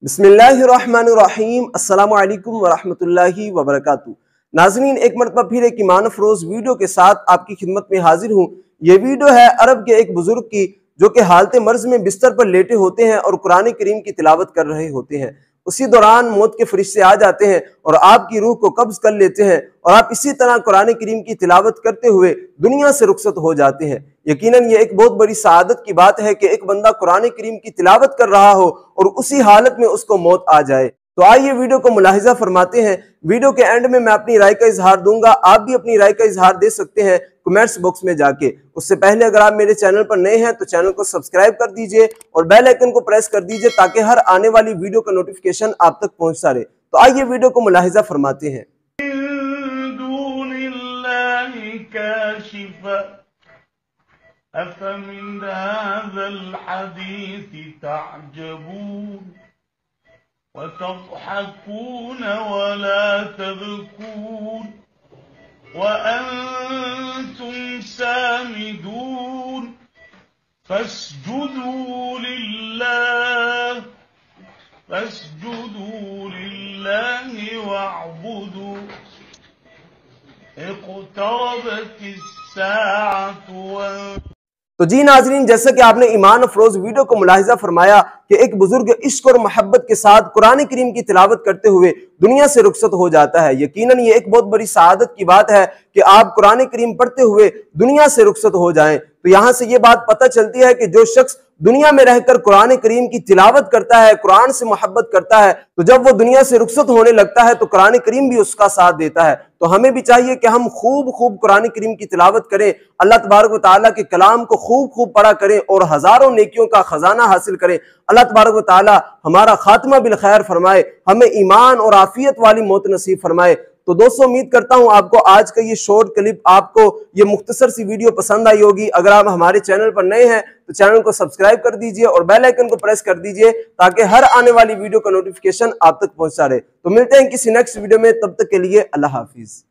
बिस्मिल्लाहिर्रहमानिर्रहीम अस्सलामु अलैकुम वरहमतुल्लाहि वबरकातुहू। नाज़रीन, एक मरतबा फिर एक ईमान अफरोज वीडियो के साथ आपकी खिदमत में हाजिर हूँ। ये वीडियो है अरब के एक बुजुर्ग की, जो कि हालत मर्ज में बिस्तर पर लेटे होते हैं और कुरान करीम की तिलावत कर रहे होते हैं। उसी दौरान मौत के फरिश्ते आ जाते हैं और आपकी रूह को कब्ज कर लेते हैं और आप इसी तरह कुरान करीम की तिलावत करते हुए दुनिया से रुखसत हो जाते हैं। यकीनन ये एक बहुत बड़ी सआदत की बात है कि एक बंदा कुरान करीम की तिलावत कर रहा हो और उसी हालत में उसको मौत आ जाए। तो आइए वीडियो को मुलाहिजा फरमाते हैं। वीडियो के एंड में मैं अपनी राय का इजहार दूंगा, आप भी अपनी राय का इजहार दे सकते हैं कमेंट्स बॉक्स में जाके। उससे पहले अगर आप मेरे चैनल पर नए हैं तो चैनल को सब्सक्राइब कर दीजिए और बेल आइकन को प्रेस कर दीजिए ताकि हर आने वाली वीडियो का नोटिफिकेशन आप तक पहुंचता रहे। तो आइए वीडियो को मुलाहिजा फरमाते हैं। अफ़मिन हाज़ल हदीस तअजबून वतज़हकून वला तबकून वअन्तुम सामिदून फस्जुदू लिल्लाहि वअबुदू इक़्तरबतिस्साअतु। तो जी नाजरीन, जैसा कि आपने ईमान अफरोज वीडियो को मुलाहिजा फरमाया कि एक बुजुर्ग इश्क और मोहब्बत के साथ कुरान करीम की तिलावत करते हुए दुनिया से रुखसत हो जाता है। यकीनन ये एक बहुत बड़ी सआदत की बात है कि आप कुरान करीम पढ़ते हुए दुनिया से रुखसत हो जाएं। तो यहाँ से ये बात पता चलती है कि जो शख्स दुनिया में रहकर कुरान करीम की तिलावत करता है, कुरान से मोहब्बत करता है, तो जब वो दुनिया से रुखसत होने लगता है तो कुरान करीम भी उसका साथ देता है। तो हमें भी चाहिए कि हम खूब खूब कुरान करीम की तिलावत करें, अल्लाह तबारक व तआला के कलाम को खूब खूब पढ़ा करें और हजारों नेकियों का खजाना हासिल करें। अल्लाह तबारक व तआला हमारा खात्मा बिल खैर फरमाए, हमें ईमान और आफियत वाली मौत नसीब फरमाए। तो दोस्तों, उम्मीद करता हूं आपको आज का ये शॉर्ट क्लिप, आपको ये मुख्तसर सी वीडियो पसंद आई होगी। अगर आप हमारे चैनल पर नए हैं तो चैनल को सब्सक्राइब कर दीजिए और बेल आइकन को प्रेस कर दीजिए ताकि हर आने वाली वीडियो का नोटिफिकेशन आप तक पहुंचता रहे। तो मिलते हैं किसी नेक्स्ट वीडियो में, तब तक के लिए अल्लाह हाफिज।